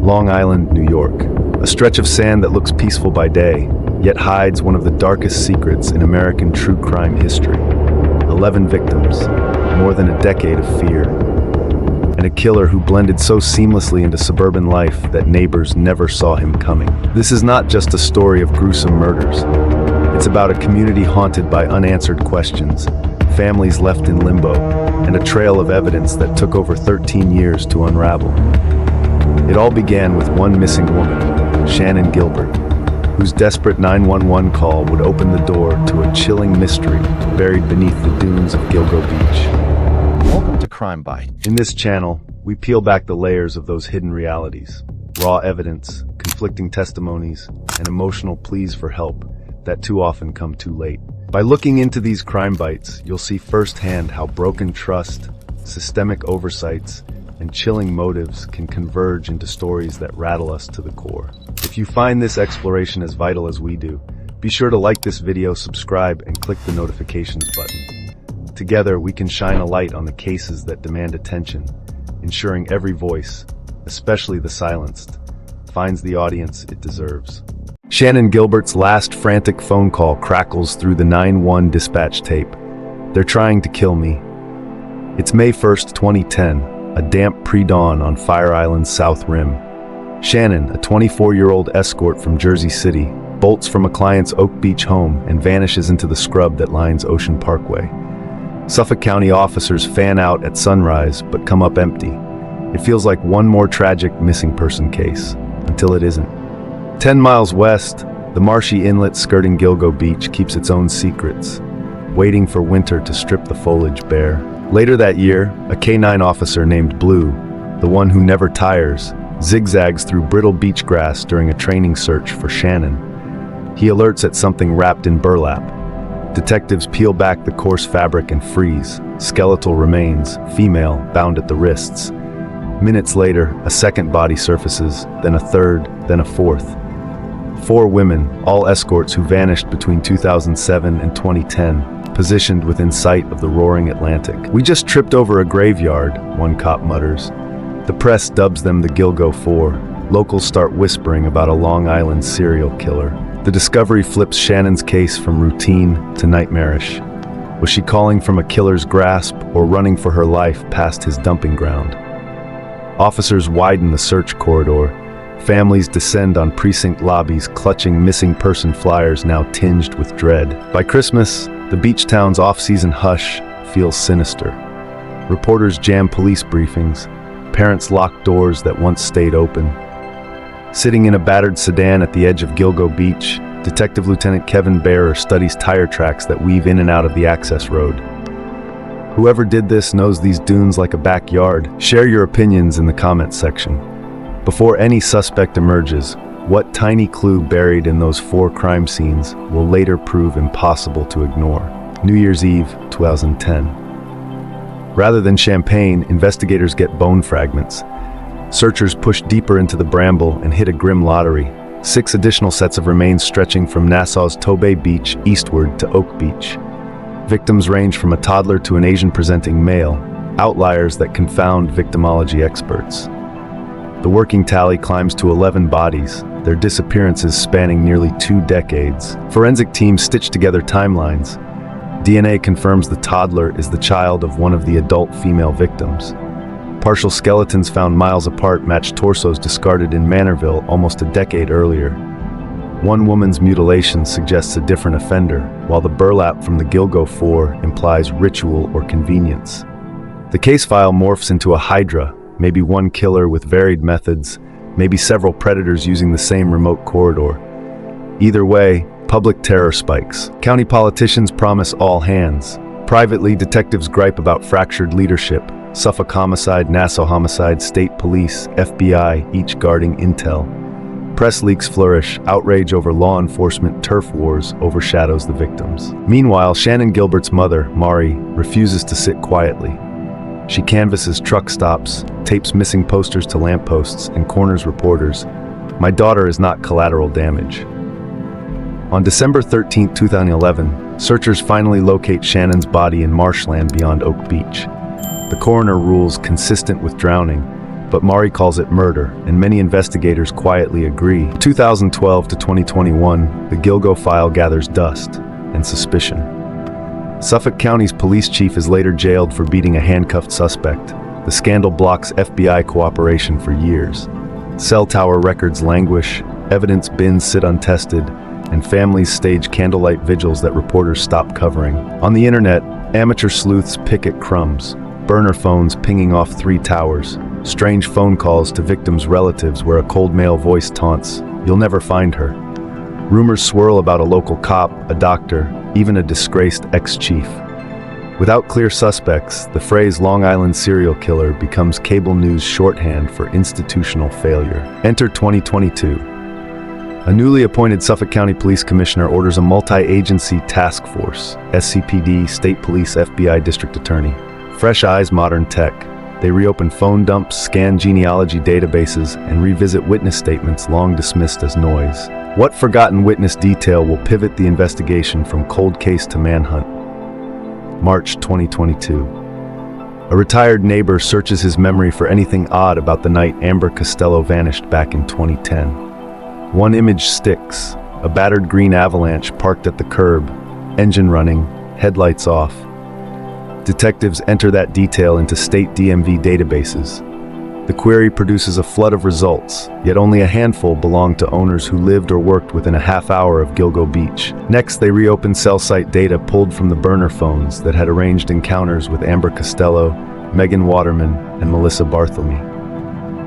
Long Island, New York. A stretch of sand that looks peaceful by day, yet hides one of the darkest secrets in American true crime history. 11 victims, more than a decade of fear, and a killer who blended so seamlessly into suburban life that neighbors never saw him coming. This is not just a story of gruesome murders. It's about a community haunted by unanswered questions, families left in limbo, and a trail of evidence that took over 13 years to unravel. It all began with one missing woman, Shannan Gilbert, whose desperate 911 call would open the door to a chilling mystery buried beneath the dunes of Gilgo Beach. Welcome to Crime Bite. In this channel, we peel back the layers of those hidden realities, raw evidence, conflicting testimonies, and emotional pleas for help that too often come too late. By looking into these crime bites, you'll see firsthand how broken trust, systemic oversights, and chilling motives can converge into stories that rattle us to the core. If you find this exploration as vital as we do, be sure to like this video, subscribe, and click the notifications button. Together, we can shine a light on the cases that demand attention, ensuring every voice, especially the silenced, finds the audience it deserves. Shannan Gilbert's last frantic phone call crackles through the 911 dispatch tape. "They're trying to kill me." It's May 1st, 2010, a damp pre-dawn on Fire Island's South Rim. Shannan, a 24-year-old escort from Jersey City, bolts from a client's Oak Beach home and vanishes into the scrub that lines Ocean Parkway. Suffolk County officers fan out at sunrise but come up empty. It feels like one more tragic missing person case, until it isn't. 10 miles west, the marshy inlet skirting Gilgo Beach keeps its own secrets, waiting for winter to strip the foliage bare. Later that year, a K-9 officer named Blue, the one who never tires, zigzags through brittle beach grass during a training search for Shannan. He alerts at something wrapped in burlap. Detectives peel back the coarse fabric and freeze. Skeletal remains, female, bound at the wrists. Minutes later, a second body surfaces, then a third, then a fourth. 4 women, all escorts who vanished between 2007 and 2010, positioned within sight of the roaring Atlantic. "We just tripped over a graveyard," one cop mutters. The press dubs them the Gilgo 4. Locals start whispering about a Long Island serial killer. The discovery flips Shannan's case from routine to nightmarish. Was she calling from a killer's grasp or running for her life past his dumping ground? Officers widen the search corridor. Families descend on precinct lobbies clutching missing person flyers now tinged with dread. By Christmas, the beach town's off-season hush feels sinister. Reporters jam police briefings. Parents lock doors that once stayed open. Sitting in a battered sedan at the edge of Gilgo Beach, Detective Lieutenant Kevin Bearer studies tire tracks that weave in and out of the access road. Whoever did this knows these dunes like a backyard. Share your opinions in the comments section. Before any suspect emerges, what tiny clue buried in those 4 crime scenes will later prove impossible to ignore? New Year's Eve, 2010. Rather than champagne, investigators get bone fragments. Searchers push deeper into the bramble and hit a grim lottery. 6 additional sets of remains stretching from Nassau's Tobay Beach eastward to Oak Beach. Victims range from a toddler to an Asian-presenting male, outliers that confound victimology experts. The working tally climbs to 11 bodies, their disappearances spanning nearly 2 decades. Forensic teams stitch together timelines. DNA confirms the toddler is the child of one of the adult female victims. Partial skeletons found miles apart match torsos discarded in Manorville almost a decade earlier. One woman's mutilation suggests a different offender, while the burlap from the Gilgo 4 implies ritual or convenience. The case file morphs into a hydra, maybe one killer with varied methods, maybe several predators using the same remote corridor. Either way, public terror spikes. County politicians promise all hands. Privately, detectives gripe about fractured leadership. Suffolk homicide, Nassau homicide, state police, FBI, each guarding intel. Press leaks flourish. Outrage over law enforcement turf wars overshadows the victims. Meanwhile, Shannan Gilbert's mother, Mari, refuses to sit quietly. She canvasses truck stops, tapes missing posters to lampposts, and corners reporters. "My daughter is not collateral damage." On December 13, 2011, searchers finally locate Shannan's body in marshland beyond Oak Beach. The coroner rules consistent with drowning, but Mari calls it murder, and many investigators quietly agree. 2012 to 2021, the Gilgo file gathers dust and suspicion. Suffolk County's police chief is later jailed for beating a handcuffed suspect. The scandal blocks FBI cooperation for years. Cell tower records languish, evidence bins sit untested, and families stage candlelight vigils that reporters stop covering. On the internet, amateur sleuths pick at crumbs, burner phones pinging off 3 towers, strange phone calls to victims' relatives where a cold male voice taunts, "You'll never find her." Rumors swirl about a local cop, a doctor, even a disgraced ex-chief. Without clear suspects, the phrase Long Island serial killer becomes cable news shorthand for institutional failure. Enter 2022. A newly appointed Suffolk County Police Commissioner orders a multi-agency task force, SCPD, State Police, FBI, District Attorney. Fresh eyes, modern tech. They reopen phone dumps, scan genealogy databases, and revisit witness statements long dismissed as noise. What forgotten witness detail will pivot the investigation from cold case to manhunt? March 2022. A retired neighbor searches his memory for anything odd about the night Amber Costello vanished back in 2010. One image sticks, a battered green Avalanche parked at the curb, engine running, headlights off. Detectives enter that detail into state DMV databases. The query produces a flood of results, yet only a handful belong to owners who lived or worked within a half hour of Gilgo Beach. Next, they reopen cell site data pulled from the burner phones that had arranged encounters with Amber Costello, Megan Waterman, and Melissa Barthelemy.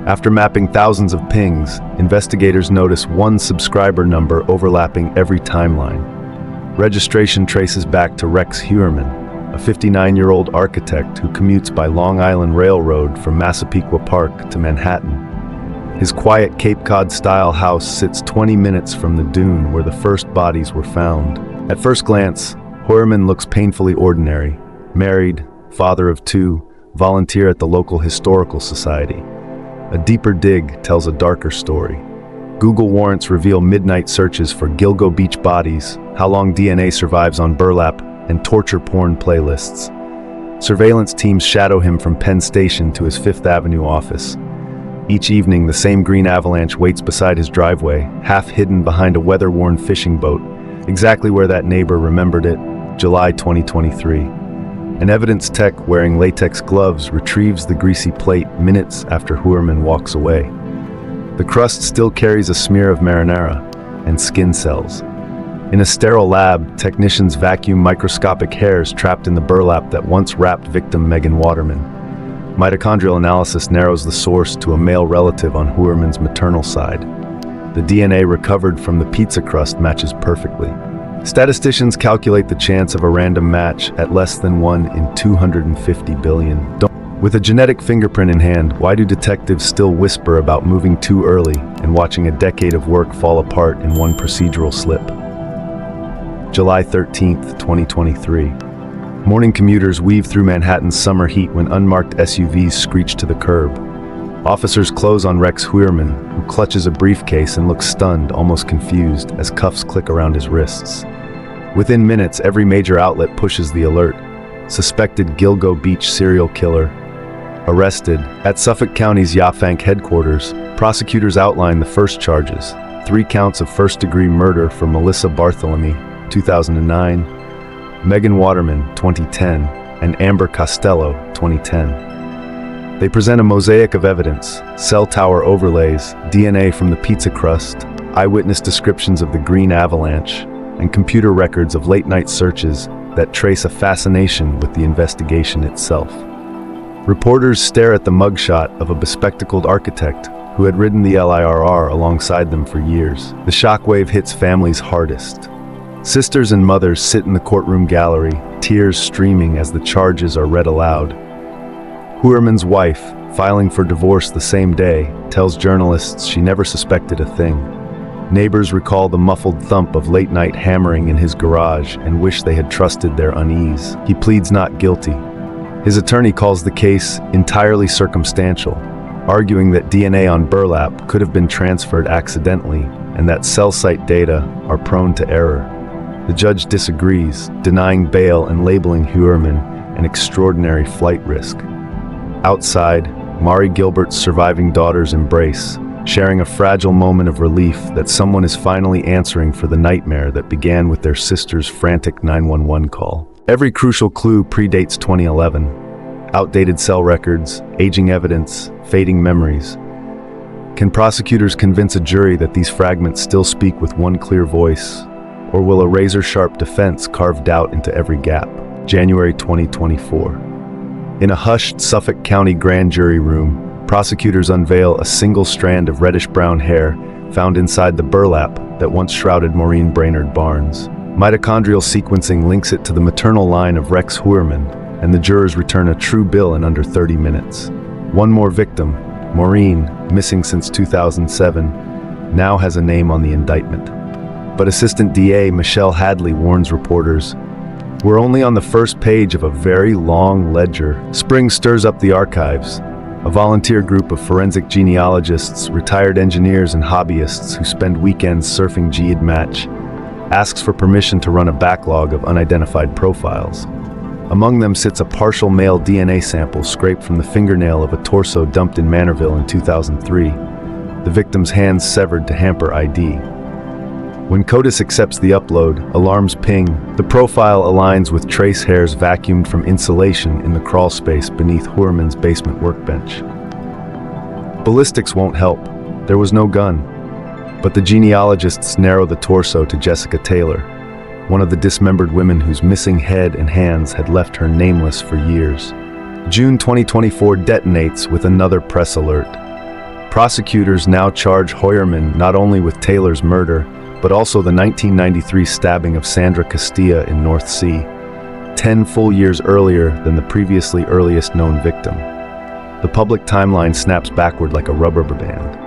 After mapping thousands of pings, investigators notice one subscriber number overlapping every timeline. Registration traces back to Rex Heuermann, a 59-year-old architect who commutes by Long Island Railroad from Massapequa Park to Manhattan. His quiet Cape Cod-style house sits 20 minutes from the dune where the first bodies were found. At first glance, Heuermann looks painfully ordinary. Married, father of 2, volunteer at the local historical society. A deeper dig tells a darker story. Google warrants reveal midnight searches for Gilgo Beach bodies, how long DNA survives on burlap, and torture porn playlists. Surveillance teams shadow him from Penn Station to his Fifth Avenue office. Each evening, the same green Avalanche waits beside his driveway, half hidden behind a weather-worn fishing boat, exactly where that neighbor remembered it, July 2023. An evidence tech wearing latex gloves retrieves the greasy plate minutes after Heuermann walks away. The crust still carries a smear of marinara and skin cells. In a sterile lab, technicians vacuum microscopic hairs trapped in the burlap that once wrapped victim Megan Waterman. Mitochondrial analysis narrows the source to a male relative on Heuermann's maternal side. The DNA recovered from the pizza crust matches perfectly. Statisticians calculate the chance of a random match at less than 1 in 250 billion. With a genetic fingerprint in hand, why do detectives still whisper about moving too early and watching a decade of work fall apart in one procedural slip? July 13th, 2023. Morning commuters weave through Manhattan's summer heat when unmarked SUVs screech to the curb. Officers close on Rex Heuermann, who clutches a briefcase and looks stunned, almost confused, as cuffs click around his wrists. Within minutes, every major outlet pushes the alert. Suspected Gilgo Beach serial killer arrested. At Suffolk County's Yafank headquarters, prosecutors outline the first charges: 3 counts of first-degree murder for Melissa Barthelemy, 2009, Megan Waterman, 2010, and Amber Costello, 2010. They present a mosaic of evidence: cell tower overlays, DNA from the pizza crust, eyewitness descriptions of the green Avalanche, and computer records of late-night searches that trace a fascination with the investigation itself. Reporters stare at the mugshot of a bespectacled architect who had ridden the LIRR alongside them for years. The shockwave hits families hardest. Sisters and mothers sit in the courtroom gallery, tears streaming as the charges are read aloud. Heuermann's wife, filing for divorce the same day, tells journalists she never suspected a thing. Neighbors recall the muffled thump of late-night hammering in his garage and wish they had trusted their unease. He pleads not guilty. His attorney calls the case entirely circumstantial, arguing that DNA on burlap could have been transferred accidentally and that cell site data are prone to error. The judge disagrees, denying bail and labeling Heuermann an extraordinary flight risk. Outside, Mari Gilbert's surviving daughters embrace, sharing a fragile moment of relief that someone is finally answering for the nightmare that began with their sister's frantic 911 call. Every crucial clue predates 2011. Outdated cell records, aging evidence, fading memories. Can prosecutors convince a jury that these fragments still speak with one clear voice? Or will a razor-sharp defense carve doubt into every gap? January 2024. In a hushed Suffolk County grand jury room, prosecutors unveil a single strand of reddish-brown hair found inside the burlap that once shrouded Maureen Brainerd Barnes. Mitochondrial sequencing links it to the maternal line of Rex Heuermann, and the jurors return a true bill in under 30 minutes. One more victim, Maureen, missing since 2007, now has a name on the indictment. But Assistant DA Michelle Hadley warns reporters, "We're only on the first page of a very long ledger." Spring stirs up the archives. A volunteer group of forensic genealogists, retired engineers, and hobbyists who spend weekends surfing Ge'ed Match asks for permission to run a backlog of unidentified profiles. Among them sits a partial male DNA sample scraped from the fingernail of a torso dumped in Manorville in 2003, the victim's hands severed to hamper ID. When CODIS accepts the upload, alarms ping. The profile aligns with trace hairs vacuumed from insulation in the crawl space beneath Heuermann's basement workbench. Ballistics won't help. There was no gun. But the genealogists narrow the torso to Jessica Taylor, one of the dismembered women whose missing head and hands had left her nameless for years. June 2024 detonates with another press alert. Prosecutors now charge Heuermann not only with Taylor's murder, but also the 1993 stabbing of Sandra Castilla in North Sea, 10 full years earlier than the previously earliest known victim. The public timeline snaps backward like a rubber band.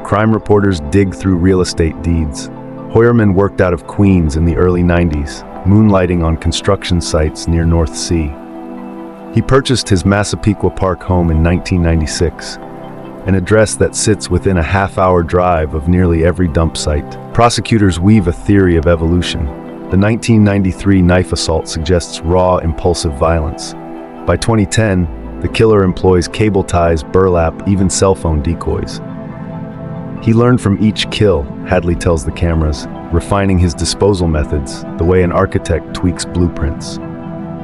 Crime reporters dig through real estate deeds. Heuermann worked out of Queens in the early 90s, moonlighting on construction sites near North Sea. He purchased his Massapequa Park home in 1996, an address that sits within a half-hour drive of nearly every dump site. Prosecutors weave a theory of evolution. The 1993 knife assault suggests raw, impulsive violence. By 2010, the killer employs cable ties, burlap, even cell phone decoys. He learned from each kill, Hadley tells the cameras, refining his disposal methods the way an architect tweaks blueprints.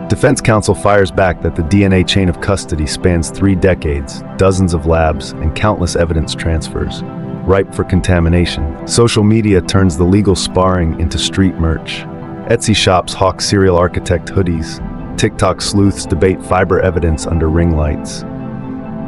Defense counsel fires back that the DNA chain of custody spans 3 decades, dozens of labs, and countless evidence transfers, ripe for contamination. Social media turns the legal sparring into street merch. Etsy shops hawk serial architect hoodies. TikTok sleuths debate fiber evidence under ring lights.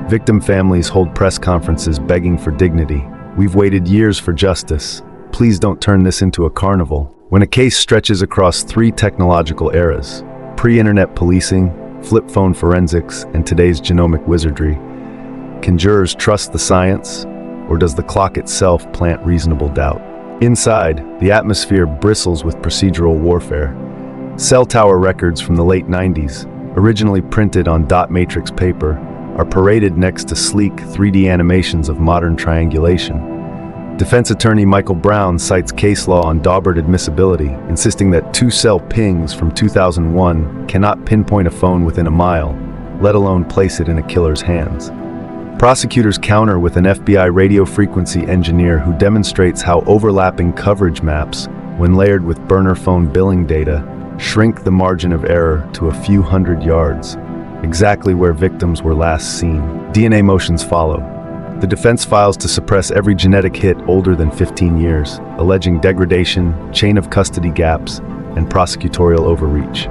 Victim families hold press conferences begging for dignity. "We've waited years for justice. Please don't turn this into a carnival." When a case stretches across 3 technological eras, pre-internet policing, flip phone forensics, and today's genomic wizardry, can jurors trust the science, or does the clock itself plant reasonable doubt? Inside, the atmosphere bristles with procedural warfare. Cell tower records from the late 90s, originally printed on dot matrix paper, are paraded next to sleek 3D animations of modern triangulation. Defense attorney Michael Brown cites case law on daubered admissibility, insisting that 2-cell pings from 2001 cannot pinpoint a phone within a mile, let alone place it in a killer's hands. Prosecutors counter with an FBI radio frequency engineer who demonstrates how overlapping coverage maps, when layered with burner phone billing data, shrink the margin of error to a few hundred yards, exactly where victims were last seen. DNA motions follow. The defense files to suppress every genetic hit older than 15 years, alleging degradation, chain of custody gaps, and prosecutorial overreach.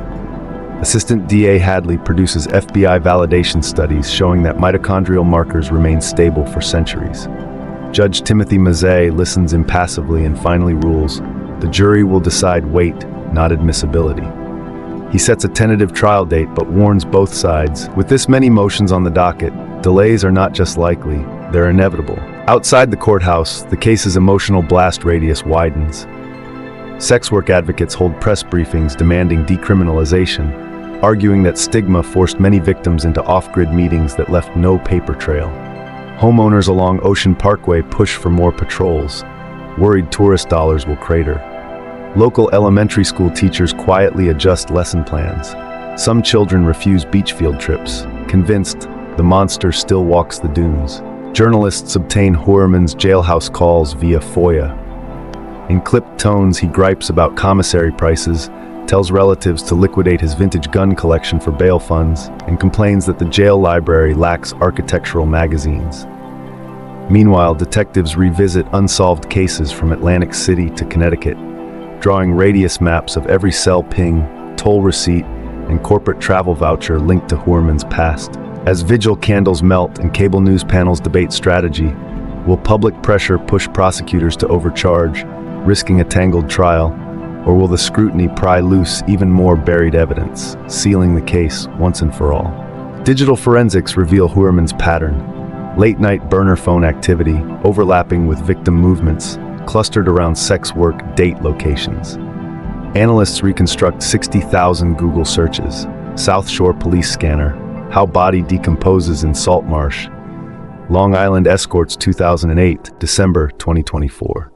Assistant DA Hadley produces FBI validation studies showing that mitochondrial markers remain stable for centuries. Judge Timothy Mazzei listens impassively and finally rules, the jury will decide weight, not admissibility. He sets a tentative trial date but warns both sides, with this many motions on the docket, delays are not just likely, they're inevitable. Outside the courthouse, the case's emotional blast radius widens. Sex work advocates hold press briefings demanding decriminalization, arguing that stigma forced many victims into off-grid meetings that left no paper trail. Homeowners along Ocean Parkway push for more patrols, worried tourist dollars will crater. Local elementary school teachers quietly adjust lesson plans. Some children refuse beach field trips, convinced the monster still walks the dunes. Journalists obtain Heuermann's jailhouse calls via FOIA. In clipped tones, he gripes about commissary prices, tells relatives to liquidate his vintage gun collection for bail funds, and complains that the jail library lacks architectural magazines. Meanwhile, detectives revisit unsolved cases from Atlantic City to Connecticut, drawing radius maps of every cell ping, toll receipt, and corporate travel voucher linked to Heuermann's past. As vigil candles melt and cable news panels debate strategy, will public pressure push prosecutors to overcharge, risking a tangled trial, or will the scrutiny pry loose even more buried evidence, sealing the case once and for all? Digital forensics reveal Heuermann's pattern. Late-night burner phone activity, overlapping with victim movements, clustered around sex work date locations. Analysts reconstruct 60,000 Google searches, South Shore police scanner, how body decomposes in salt marsh, Long Island escorts 2008, December 2024.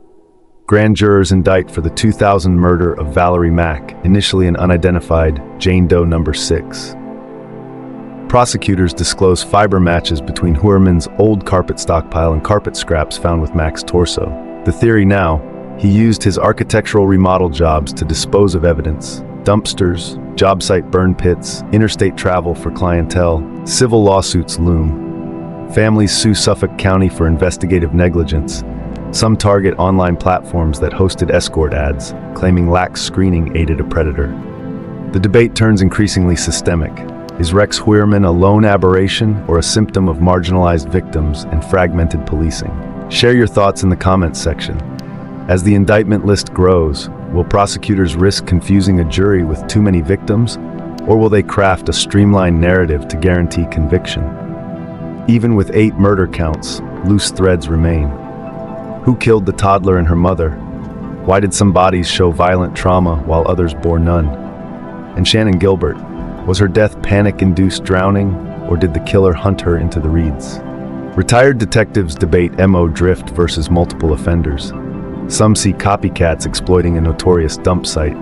Grand jurors indict for the 2000 murder of Valerie Mack, initially an unidentified Jane Doe number 6. Prosecutors disclose fiber matches between Heuermann's old carpet stockpile and carpet scraps found with Mack's torso. The theory now, he used his architectural remodel jobs to dispose of evidence. Dumpsters, job site burn pits, interstate travel for clientele, civil lawsuits loom. Families sue Suffolk County for investigative negligence. Some target online platforms that hosted escort ads, claiming lax screening aided a predator. The debate turns increasingly systemic. Is Rex Heuermann a lone aberration or a symptom of marginalized victims and fragmented policing? Share your thoughts in the comments section. As the indictment list grows, will prosecutors risk confusing a jury with too many victims, or will they craft a streamlined narrative to guarantee conviction? Even with 8 murder counts, loose threads remain. Who killed the toddler and her mother? Why did some bodies show violent trauma while others bore none? And Shannan Gilbert, was her death panic-induced drowning, or did the killer hunt her into the reeds? Retired detectives debate MO drift versus multiple offenders. Some see copycats exploiting a notorious dump site.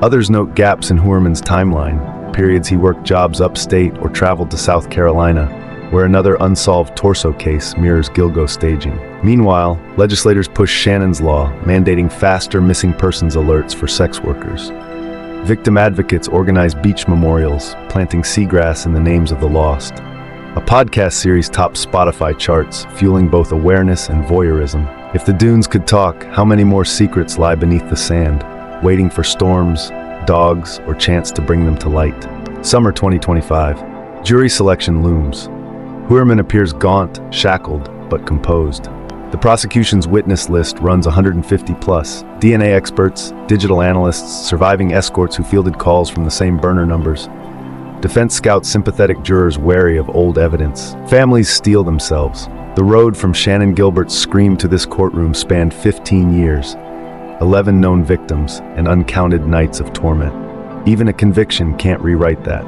Others note gaps in Heuermann's timeline, periods he worked jobs upstate or traveled to South Carolina, where another unsolved torso case mirrors Gilgo staging. Meanwhile, legislators push Shannan's law, mandating faster missing persons alerts for sex workers. Victim advocates organize beach memorials, planting seagrass in the names of the lost. A podcast series tops Spotify charts, fueling both awareness and voyeurism. If the dunes could talk, how many more secrets lie beneath the sand, waiting for storms, dogs, or chance to bring them to light? Summer 2025. Jury selection looms. Heuermann appears gaunt, shackled, but composed. The prosecution's witness list runs 150 plus. DNA experts, digital analysts, surviving escorts who fielded calls from the same burner numbers. Defense scouts sympathetic jurors wary of old evidence. Families steel themselves. The road from Shannan Gilbert's scream to this courtroom spanned 15 years. 11 known victims and uncounted nights of torment. Even a conviction can't rewrite that.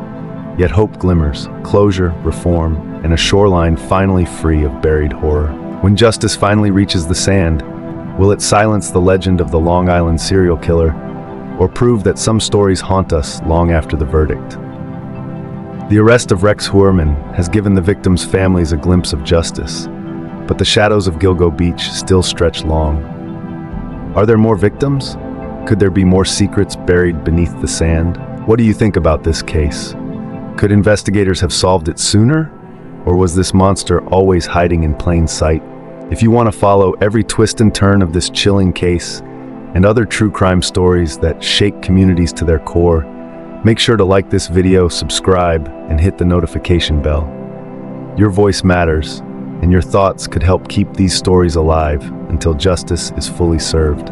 Yet hope glimmers, closure, reform, and a shoreline finally free of buried horror. When justice finally reaches the sand, will it silence the legend of the Long Island serial killer, or prove that some stories haunt us long after the verdict? The arrest of Rex Heuermann has given the victims' families a glimpse of justice, but the shadows of Gilgo Beach still stretch long. Are there more victims? Could there be more secrets buried beneath the sand? What do you think about this case? Could investigators have solved it sooner? Or was this monster always hiding in plain sight? If you want to follow every twist and turn of this chilling case and other true crime stories that shake communities to their core, make sure to like this video, subscribe, and hit the notification bell. Your voice matters, and your thoughts could help keep these stories alive until justice is fully served.